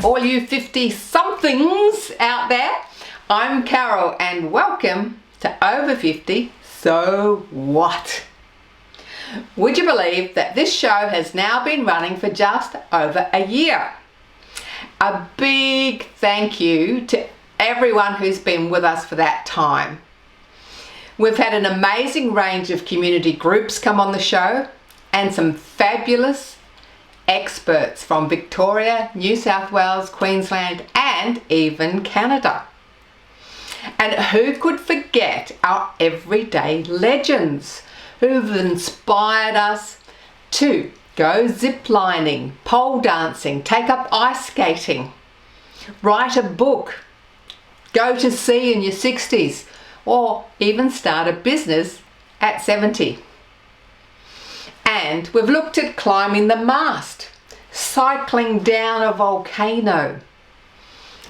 all you 50-somethings out there. I'm Carol and welcome to Over 50, So What? Would you believe that this show has now been running for just over a year? A big thank you to everyone who's been with us for that time. We've had an amazing range of community groups come on the show and some fabulous experts from Victoria, New South Wales, Queensland and even Canada. And who could forget our everyday legends who've inspired us to go ziplining, pole dancing, take up ice skating, write a book, go to sea in your 60s, or even start a business at 70. And we've looked at climbing the mast, cycling down a volcano,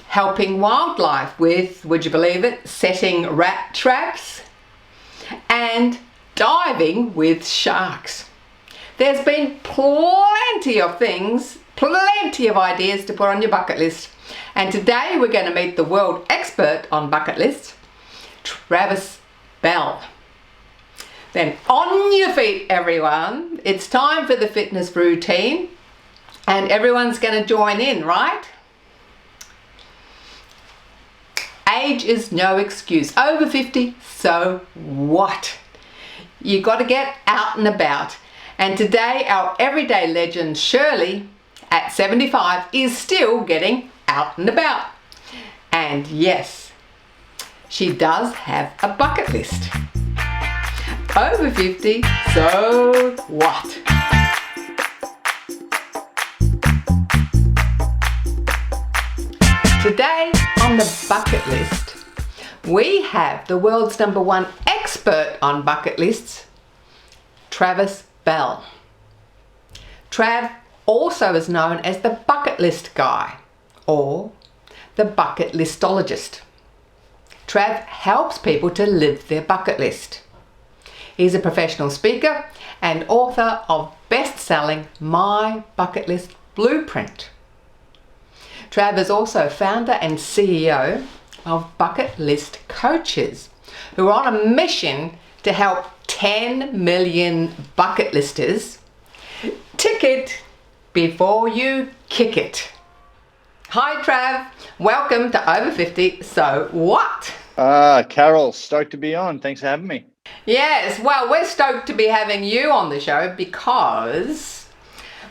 helping wildlife with, would you believe it, setting rat traps, and diving with sharks. There's been plenty of things, plenty of ideas to put on your bucket list. And today we're going to meet the world expert on bucket lists, Trav Bell. Then on your feet, everyone. It's time for the fitness routine and everyone's going to join in, right? Age is no excuse. Over 50, so what? You got to get out and about. And today our everyday legend Shirley at 75 is still getting out and about. And yes, she does have a bucket list. Over 50, so what? Today on the bucket list, we have the world's #1 expert on bucket lists, Trav Bell. Trav also is known as the bucket list guy or the bucket listologist. Trav helps people to live their bucket list. He's a professional speaker and author of best-selling My Bucketlist Blueprint. Trav is also founder and CEO of Bucket List Coaches, who are on a mission to help 10 million bucket listers tick it before you kick it. Hi Trav, welcome to Over 50, So What? Carol, stoked to be on. Thanks for having me. Yes, well, we're stoked to be having you on the show because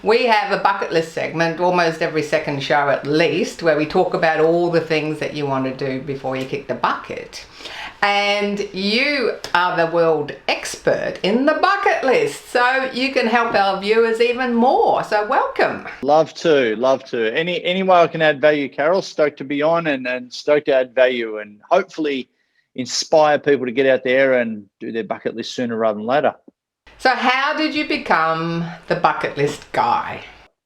we have a bucket list segment almost every second show at least where we talk about all the things that you want to do before you kick the bucket. And you are the world expert in the bucket list, so you can help our viewers even more. So welcome. Love to. Any way I can add value, Carol, stoked to be on and stoked to add value and hopefully inspire people to get out there and do their bucket list sooner rather than later. So how did you become the bucket list guy?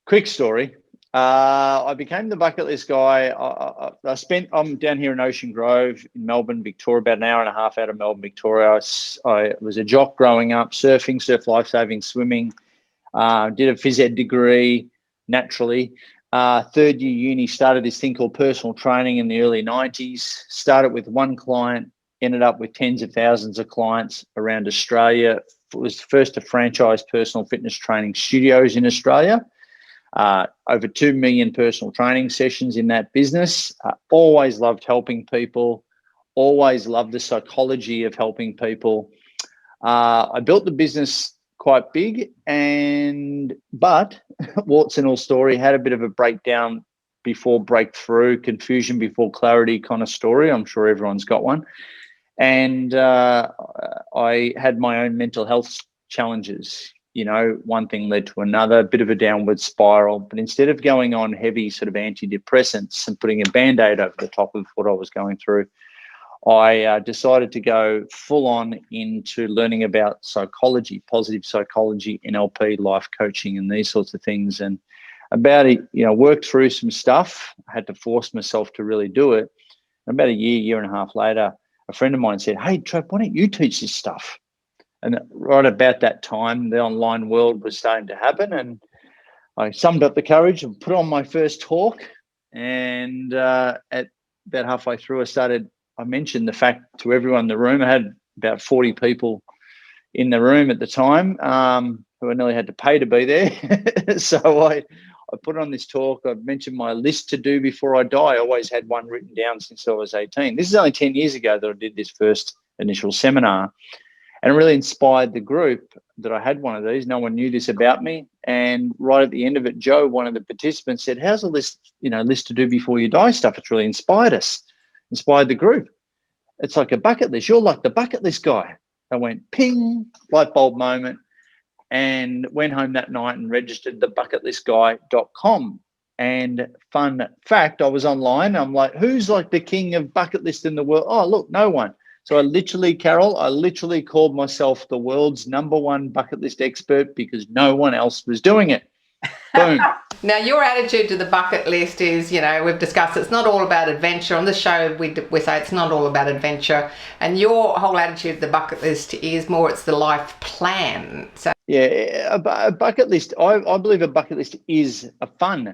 Quick story. I became the bucket list guy. I'm down here in Ocean Grove in Melbourne, Victoria, about an hour and a half out of Melbourne, Victoria. I was a jock growing up, surfing, surf lifesaving, swimming. Did a phys ed degree naturally. Third year uni, started this thing called personal training in the early 90s. Started with one client, ended up with tens of thousands of clients around Australia. Was the first to franchise personal fitness training studios in Australia. Over 2 million personal training sessions in that business. Always loved helping people. Always loved the psychology of helping people. I built the business quite big, but warts and all story, had a bit of a breakdown before breakthrough, confusion before clarity kind of story. I'm sure everyone's got one. And I had my own mental health challenges. You know, one thing led to another, a bit of a downward spiral. But instead of going on heavy sort of antidepressants and putting a Band-Aid over the top of what I was going through, I decided to go full on into learning about psychology, positive psychology, NLP, life coaching, and these sorts of things. And worked through some stuff. I had to force myself to really do it. And about a year and a half later, a friend of mine said, "Hey, Trav, why don't you teach this stuff?" And right about that time, the online world was starting to happen. And I summed up the courage and put on my first talk. And at about halfway through, I mentioned the fact to everyone in the room. I had about 40 people in the room at the time who I nearly had to pay to be there. So I put on this talk. I mentioned my list to do before I die. I always had one written down since I was 18. This is only 10 years ago that I did this first initial seminar. And it really inspired the group that I had one of these. No one knew this about me. And right at the end of it, Joe, one of the participants, said, "How's the list to do before you die stuff? It's really inspired us, inspired the group. It's like a bucket list. You're like the bucket list guy." I went ping, light bulb moment, and went home that night and registered the bucketlistguy.com. And fun fact, I was online. I'm like, who's like the king of bucket list in the world? Oh, look, no one. So I literally called myself the world's #1 bucket list expert because no one else was doing it. Boom. Now, your attitude to the bucket list is, we've discussed it's not all about adventure. On the show, we say it's not all about adventure. And your whole attitude to the bucket list is more, it's the life plan. So yeah, a bucket list, I believe a bucket list is a fun,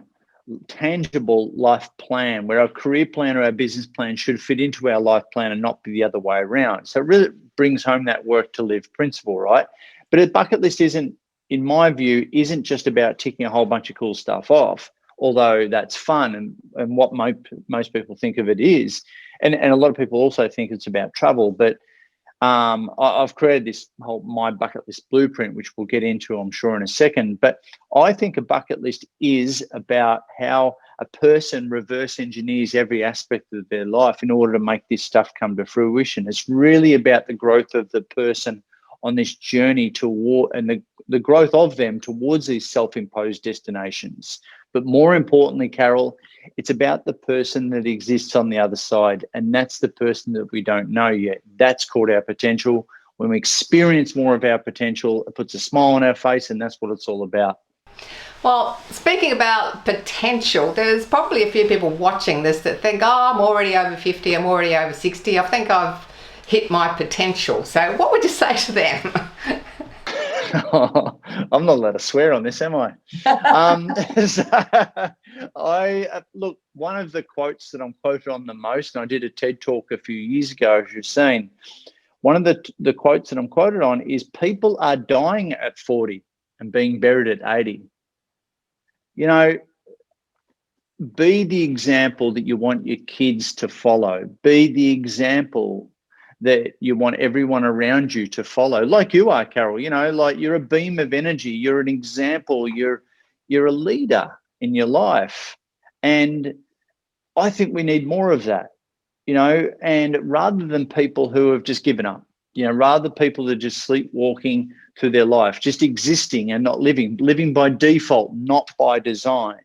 tangible life plan where our career plan or our business plan should fit into our life plan and not be the other way around. So it really brings home that work to live principle, right? But a bucket list isn't, in my view, isn't just about ticking a whole bunch of cool stuff off, although that's fun and what most people think of it is. And a lot of people also think it's about travel. But I've created this whole My Bucketlist Blueprint, which we'll get into, I'm sure, in a second. But I think a bucket list is about how a person reverse engineers every aspect of their life in order to make this stuff come to fruition. It's really about the growth of the person on this journey toward, and the growth of them towards these self-imposed destinations. But more importantly, Carol, it's about the person that exists on the other side, and that's the person that we don't know yet. That's called our potential. When we experience more of our potential, it puts a smile on our face, and that's what it's all about. Well, speaking about potential, there's probably a few people watching this that think, oh, I'm already over 50, I'm already over 60, I think I've hit my potential. So what would you say to them? I'm not allowed to swear on this, am I? Look, one of the quotes that I'm quoted on the most, and I did a TED talk a few years ago, as you've seen, one of the quotes that I'm quoted on is, people are dying at 40 and being buried at 80. Be the example that you want your kids to follow. Be the example that you want everyone around you to follow, like you are, Carol. Like you're a beam of energy. You're an example. You're a leader in your life. And I think we need more of that, and rather than people who have just given up, rather people that are just sleepwalking through their life, just existing and not living by default, not by design.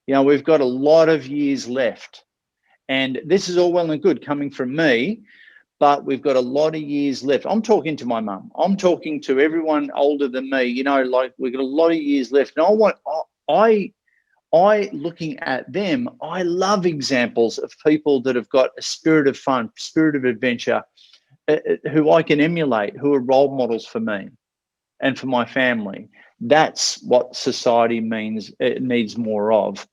We've got a lot of years left. And this is all well and good coming from me, but we've got a lot of years left. I'm talking to my mum. I'm talking to everyone older than me. Like we've got a lot of years left. And I looking at them, I love examples of people that have got a spirit of fun, spirit of adventure, who I can emulate, who are role models for me and for my family. That's what society needs more of.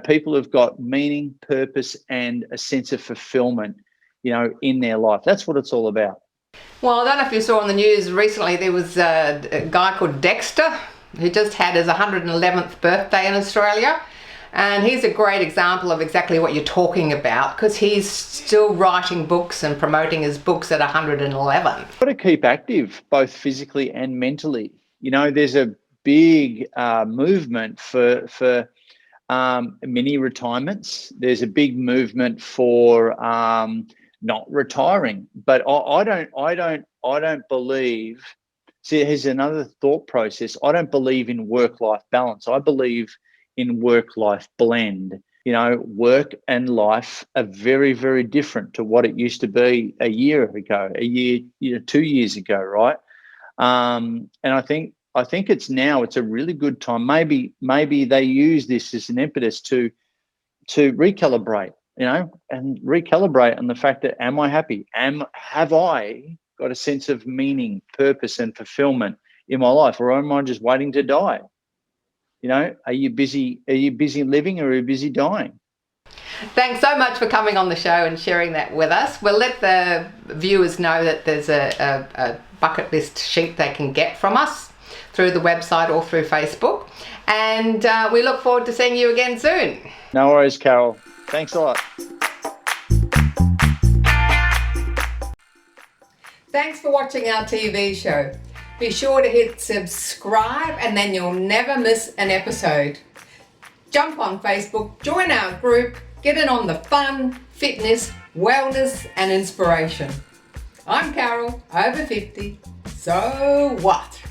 People have got meaning, purpose, and a sense of fulfillment, in their life. That's what it's all about. Well, I don't know if you saw on the news recently, there was a guy called Dexter who just had his 111th birthday in Australia. And he's a great example of exactly what you're talking about, because he's still writing books and promoting his books at 111. You've got to keep active, both physically and mentally. There's a big movement for mini retirements. There's a big movement for not retiring. But I don't believe. See, here's another thought process. I don't believe in work-life balance. I believe in work-life blend. Work and life are very, very different to what it used to be a year ago, 2 years ago, right? And I think it's a really good time. Maybe they use this as an impetus to recalibrate, and recalibrate on the fact that, am I happy? Have I got a sense of meaning, purpose, and fulfillment in my life, or am I just waiting to die? You know, are you busy? Are you busy living, or are you busy dying? Thanks so much for coming on the show and sharing that with us. We'll let the viewers know that there's a bucket list sheet they can get from us through the website or through Facebook. And we look forward to seeing you again soon. No worries, Carol. Thanks a lot. Thanks for watching our TV show. Be sure to hit subscribe and then you'll never miss an episode. Jump on Facebook, join our group, get in on the fun, fitness, wellness and inspiration. I'm Carol, over 50. So what?